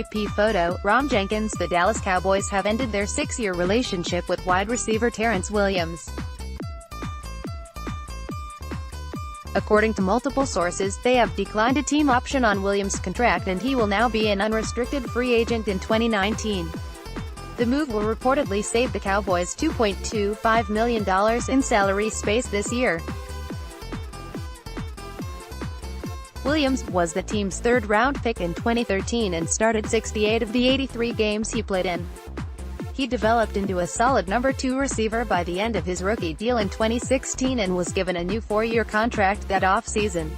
AP photo, Jenkins The Dallas Cowboys have ended their 6-year relationship with wide receiver Terrance Williams. According to multiple sources, they have declined a team option on Williams' contract and he will now be an unrestricted free agent in 2019. The move will reportedly save the Cowboys $2.25 million in salary space this year. Williams was the team's third-round pick in 2013 and started 68 of the 83 games he played in. He developed into a solid number 2 receiver by the end of his rookie deal in 2016 and was given a new 4-year contract that off-season.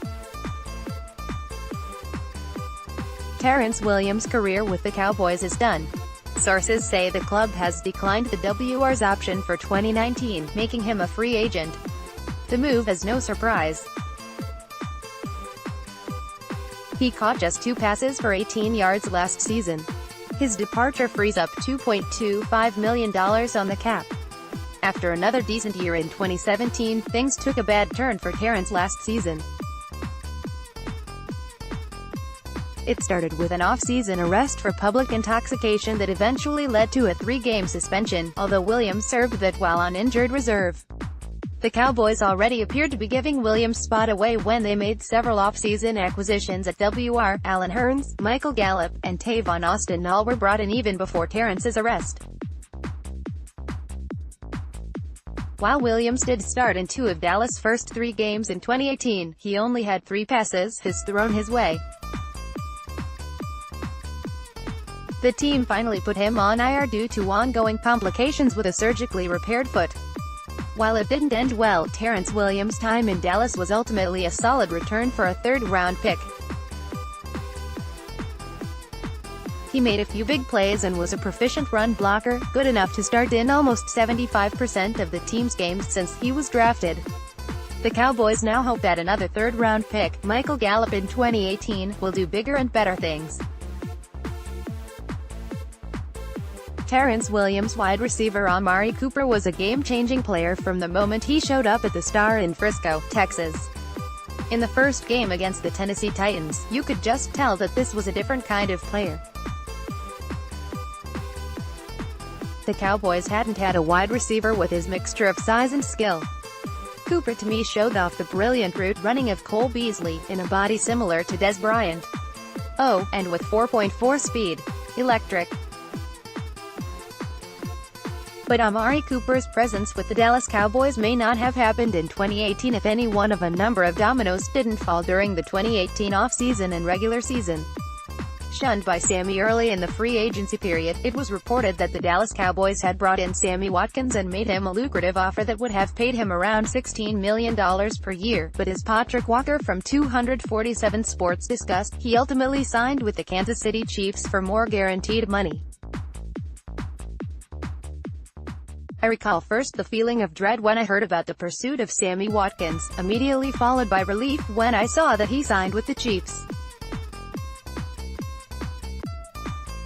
Terrance Williams' career with the Cowboys is done. Sources say the club has declined the WR's option for 2019, making him a free agent. The move is no surprise. He caught just 2 passes for 18 yards last season. His departure frees up $2.25 million on the cap. After another decent year in 2017, things took a bad turn for Terrance last season. It started with an off-season arrest for public intoxication that eventually led to a 3-game suspension, although Williams served that while on injured reserve. The Cowboys already appeared to be giving Williams' spot away when they made several off-season acquisitions at WR. Allen Hurns, Michael Gallup, and Tavon Austin all were brought in even before Terrance's arrest. While Williams did start in 2 of Dallas' first 3 games in 2018, he only had 3 passes thrown his way. The team finally put him on IR due to ongoing complications with a surgically repaired foot. While it didn't end well, Terrance Williams' time in Dallas was ultimately a solid return for a third-round pick. He made a few big plays and was a proficient run blocker, good enough to start in almost 75% of the team's games since he was drafted. The Cowboys now hope that another third-round pick, Michael Gallup in 2018, will do bigger and better things. Terrance Williams' wide receiver Amari Cooper was a game-changing player from the moment he showed up at the Star in Frisco, Texas. In the first game against the Tennessee Titans, you could just tell that this was a different kind of player. The Cowboys hadn't had a wide receiver with his mixture of size and skill. Cooper to me showed off the brilliant route running of Cole Beasley, in a body similar to Dez Bryant. Oh, and with 4.4 speed. Electric. But Amari Cooper's presence with the Dallas Cowboys may not have happened in 2018 if any one of a number of dominoes didn't fall during the 2018 offseason and regular season. Shunned by Sammy early in the free agency period, it was reported that the Dallas Cowboys had brought in Sammy Watkins and made him a lucrative offer that would have paid him around $16 million per year, but as Patrick Walker from 247 Sports discussed, he ultimately signed with the Kansas City Chiefs for more guaranteed money. I recall first the feeling of dread when I heard about the pursuit of Sammy Watkins, immediately followed by relief when I saw that he signed with the Chiefs.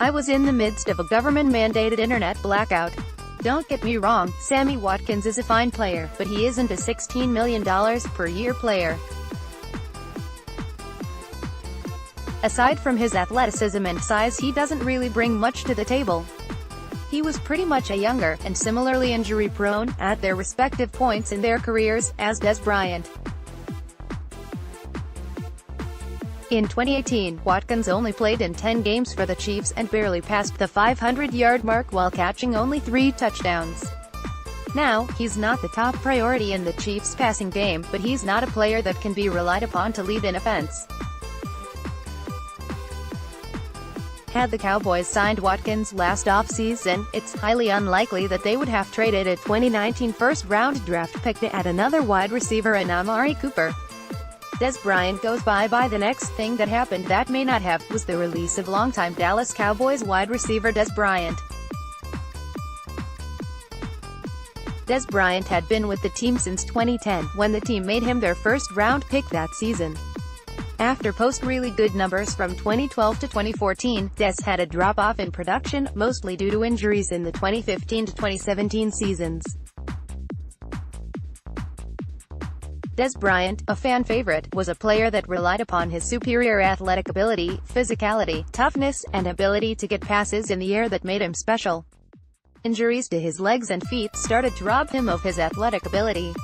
I was in the midst of a government-mandated internet blackout. Don't get me wrong, Sammy Watkins is a fine player, but he isn't a $16 million per year player. Aside from his athleticism and size, he doesn't really bring much to the table. He was pretty much a younger, and similarly injury-prone, at their respective points in their careers, as Dez Bryant. In 2018, Watkins only played in 10 games for the Chiefs, and barely passed the 500-yard mark while catching only 3 touchdowns. Now, he's not the top priority in the Chiefs' passing game, but he's not a player that can be relied upon to lead an offense. Had the Cowboys signed Watkins last offseason, it's highly unlikely that they would have traded a 2019 first-round draft pick to add another wide receiver in Amari Cooper. Dez Bryant goes by. The next thing that happened that may not have, was the release of longtime Dallas Cowboys wide receiver Dez Bryant. Dez Bryant had been with the team since 2010, when the team made him their first-round pick that season. After really good numbers from 2012 to 2014, Dez had a drop-off in production, mostly due to injuries in the 2015 to 2017 seasons. Des Bryant, a fan favorite, was a player that relied upon his superior athletic ability, physicality, toughness, and ability to get passes in the air that made him special. Injuries to his legs and feet started to rob him of his athletic ability.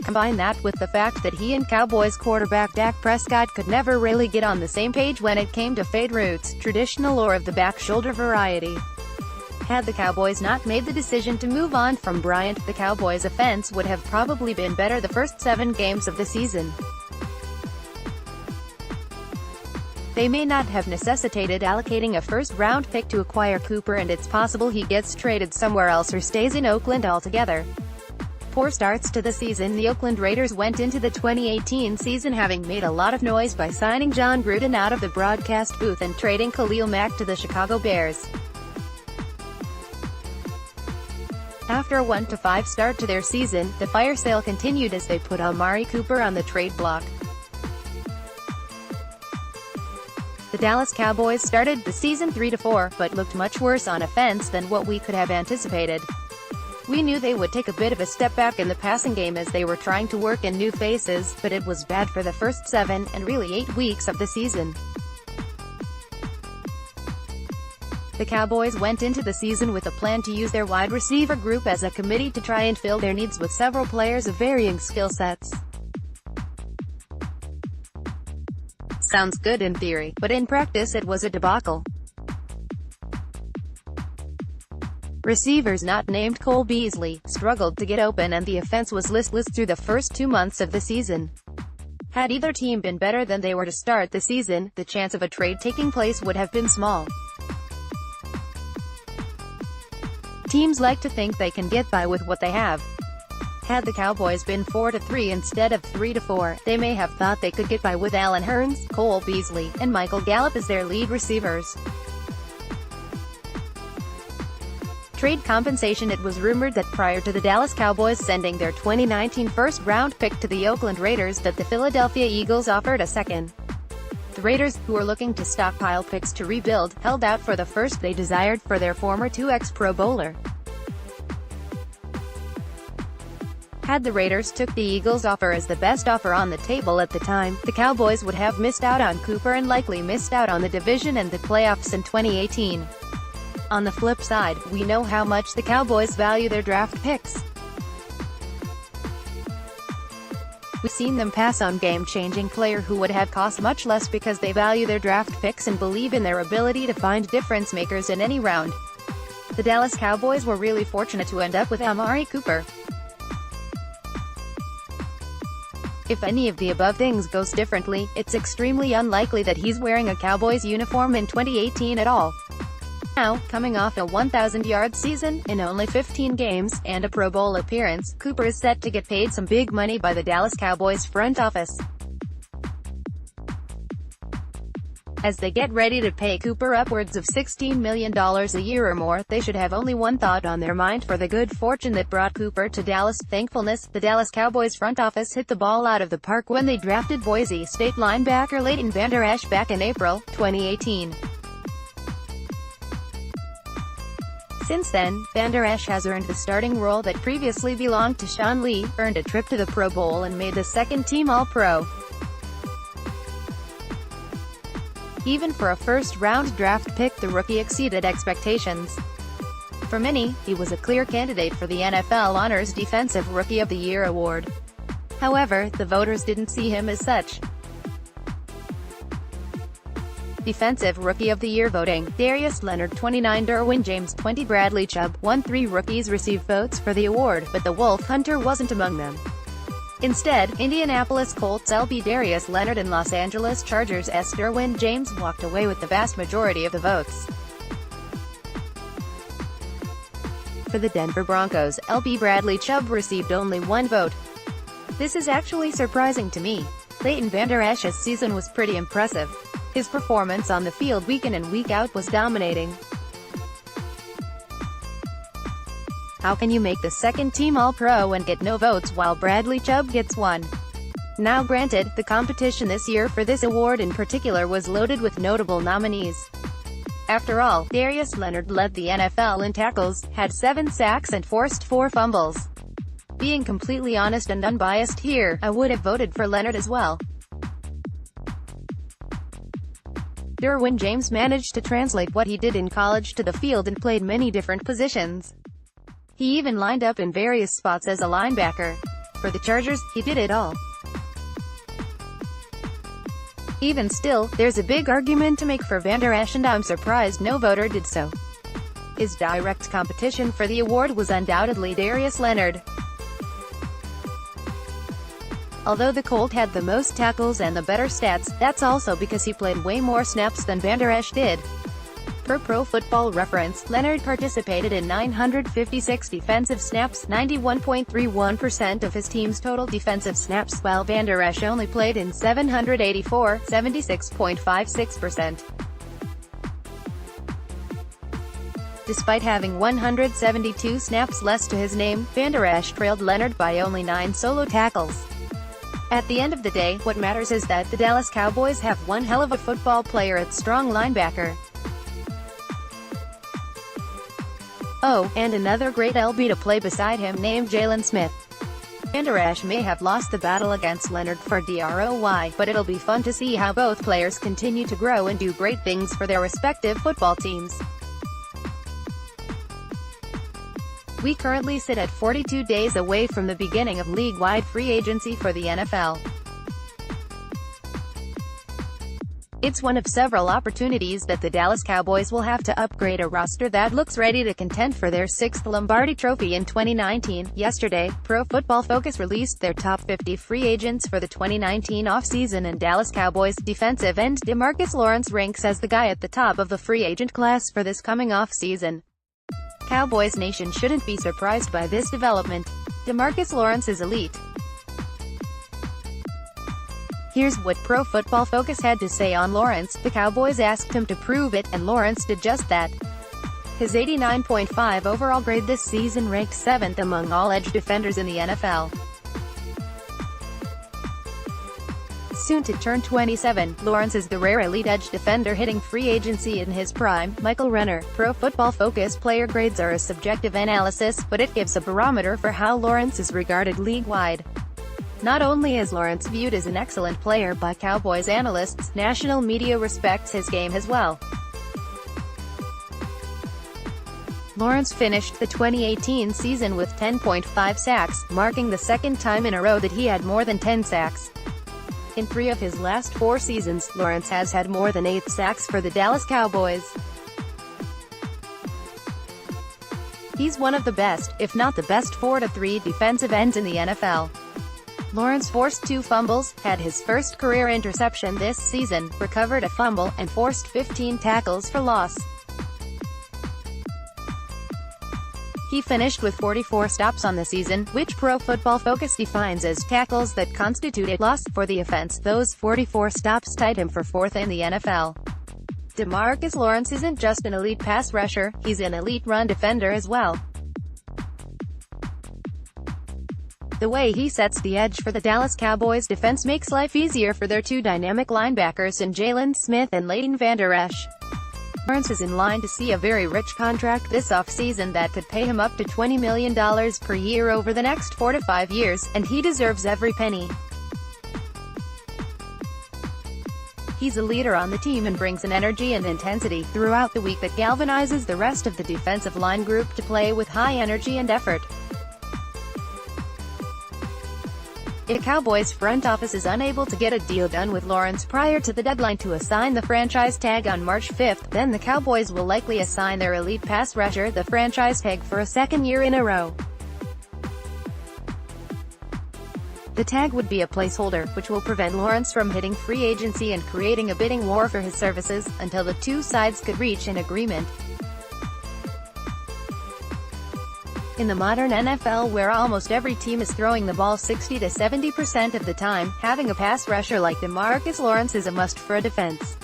Combine that with the fact that he and Cowboys quarterback Dak Prescott could never really get on the same page when it came to fade routes, traditional or of the back shoulder variety. Had the Cowboys not made the decision to move on from Bryant, the Cowboys' offense would have probably been better the first 7 games of the season. They may not have necessitated allocating a first-round pick to acquire Cooper, and it's possible he gets traded somewhere else or stays in Oakland altogether. Poor starts to the season. The Oakland Raiders went into the 2018 season having made a lot of noise by signing John Gruden out of the broadcast booth and trading Khalil Mack to the Chicago Bears. After a 1-5 start to their season, the fire sale continued as they put Amari Cooper on the trade block. The Dallas Cowboys started the season 3-4, but looked much worse on offense than what we could have anticipated. We knew they would take a bit of a step back in the passing game as they were trying to work in new faces, but it was bad for the first 7, and really 8 weeks of the season. The Cowboys went into the season with a plan to use their wide receiver group as a committee to try and fill their needs with several players of varying skill sets. Sounds good in theory, but in practice it was a debacle. Receivers not named Cole Beasley struggled to get open, and the offense was listless through the first 2 months of the season. Had either team been better than they were to start the season, the chance of a trade taking place would have been small. Teams like to think they can get by with what they have. Had the Cowboys been 4-3 instead of 3-4, they may have thought they could get by with Allen Hurns, Cole Beasley, and Michael Gallup as their lead receivers. Trade compensation. It was rumored that prior to the Dallas Cowboys sending their 2019 first-round pick to the Oakland Raiders, that the Philadelphia Eagles offered a second. The Raiders, who were looking to stockpile picks to rebuild, held out for the first they desired for their former 2x Pro Bowler. Had the Raiders took the Eagles' offer as the best offer on the table at the time, the Cowboys would have missed out on Cooper and likely missed out on the division and the playoffs in 2018. On the flip side, we know how much the Cowboys value their draft picks. We've seen them pass on game-changing player who would have cost much less because they value their draft picks and believe in their ability to find difference-makers in any round. The Dallas Cowboys were really fortunate to end up with Amari Cooper. If any of the above things goes differently, it's extremely unlikely that he's wearing a Cowboys uniform in 2018 at all. Now, coming off a 1,000-yard season, in only 15 games, and a Pro Bowl appearance, Cooper is set to get paid some big money by the Dallas Cowboys front office. As they get ready to pay Cooper upwards of $16 million a year or more, they should have only one thought on their mind: for the good fortune that brought Cooper to Dallas. Thankfulness, the Dallas Cowboys front office hit the ball out of the park when they drafted Boise State linebacker Leighton Vander Esch back in April 2018. Since then, Vander Esch has earned the starting role that previously belonged to Sean Lee, earned a trip to the Pro Bowl, and made the second-team All-Pro. Even for a first-round draft pick, the rookie exceeded expectations. For many, he was a clear candidate for the NFL Honors Defensive Rookie of the Year award. However, the voters didn't see him as such. Defensive Rookie of the Year voting: Darius Leonard 29, Derwin James 20, Bradley Chubb 1. 3 rookies received votes for the award, but the Wolf Hunter wasn't among them. Instead, Indianapolis Colts LB Darius Leonard and Los Angeles Chargers S. Derwin James walked away with the vast majority of the votes. For the Denver Broncos, LB Bradley Chubb received only 1 vote. This is actually surprising to me. Leighton Vander Esch's season was pretty impressive. His performance on the field week in and week out was dominating. How can you make the second-team All-Pro and get no votes while Bradley Chubb gets 1? Now granted, the competition this year for this award in particular was loaded with notable nominees. After all, Darius Leonard led the NFL in tackles, had 7 sacks and forced 4 fumbles. Being completely honest and unbiased here, I would have voted for Leonard as well. Derwin James managed to translate what he did in college to the field and played many different positions. He even lined up in various spots as a linebacker. For the Chargers, he did it all. Even still, there's a big argument to make for Vander Esch, and I'm surprised no voter did so. His direct competition for the award was undoubtedly Darius Leonard. Although the Colt had the most tackles and the better stats, that's also because he played way more snaps than Vander Esch did. Per Pro Football Reference, Leonard participated in 956 defensive snaps, 91.31% of his team's total defensive snaps, while Vander Esch only played in 784, 76.56%. Despite having 172 snaps less to his name, Vander Esch trailed Leonard by only 9 solo tackles. At the end of the day, what matters is that the Dallas Cowboys have one hell of a football player at strong linebacker. Oh, and another great LB to play beside him named Jalen Smith. Vander Esch may have lost the battle against Leonard for DROY, but it'll be fun to see how both players continue to grow and do great things for their respective football teams. We currently sit at 42 days away from the beginning of league-wide free agency for the NFL. It's one of several opportunities that the Dallas Cowboys will have to upgrade a roster that looks ready to contend for their 6th Lombardi Trophy in 2019. Yesterday, Pro Football Focus released their top 50 free agents for the 2019 offseason, and Dallas Cowboys defensive end DeMarcus Lawrence ranks as the guy at the top of the free agent class for this coming offseason. Cowboys Nation shouldn't be surprised by this development. DeMarcus Lawrence is elite. Here's what Pro Football Focus had to say on Lawrence. The Cowboys asked him to prove it, and Lawrence did just that. His 89.5 overall grade this season ranked 7th among all edge defenders in the NFL. Soon to turn 27, Lawrence is the rare elite edge defender hitting free agency in his prime. Michael Renner, Pro Football Focus player grades are a subjective analysis, but it gives a barometer for how Lawrence is regarded league-wide. Not only is Lawrence viewed as an excellent player by Cowboys analysts, national media respects his game as well. Lawrence finished the 2018 season with 10.5 sacks, marking the second time in a row that he had more than 10 sacks. In 3 of his last 4 seasons, Lawrence has had more than 8 sacks for the Dallas Cowboys. He's one of the best, if not the best 4-3 defensive ends in the NFL. Lawrence forced 2 fumbles, had his first career interception this season, recovered a fumble, and forced 15 tackles for loss. He finished with 44 stops on the season, which Pro Football Focus defines as tackles that constitute a loss for the offense. Those 44 stops tied him for 4th in the NFL. DeMarcus Lawrence isn't just an elite pass rusher, he's an elite run defender as well. The way he sets the edge for the Dallas Cowboys defense makes life easier for their 2 dynamic linebackers in Jalen Smith and Leighton Vander Esch. Lawrence is in line to see a very rich contract this offseason that could pay him up to $20 million per year over the next 4 to 5 years, and he deserves every penny. He's a leader on the team and brings an energy and intensity throughout the week that galvanizes the rest of the defensive line group to play with high energy and effort. If the Cowboys front office is unable to get a deal done with Lawrence prior to the deadline to assign the franchise tag on March 5th, then the Cowboys will likely assign their elite pass rusher the franchise tag for a 2nd year in a row. The tag would be a placeholder, which will prevent Lawrence from hitting free agency and creating a bidding war for his services, until the 2 sides could reach an agreement. In the modern NFL, where almost every team is throwing the ball 60 to 70% of the time, having a pass rusher like DeMarcus Lawrence is a must for a defense.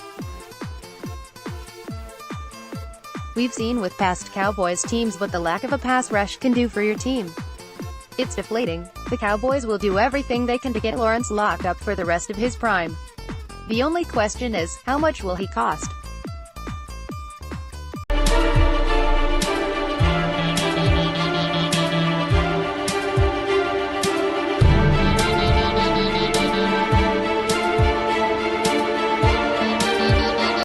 We've seen with past Cowboys teams what the lack of a pass rush can do for your team. It's deflating. The Cowboys will do everything they can to get Lawrence locked up for the rest of his prime. The only question is, how much will he cost?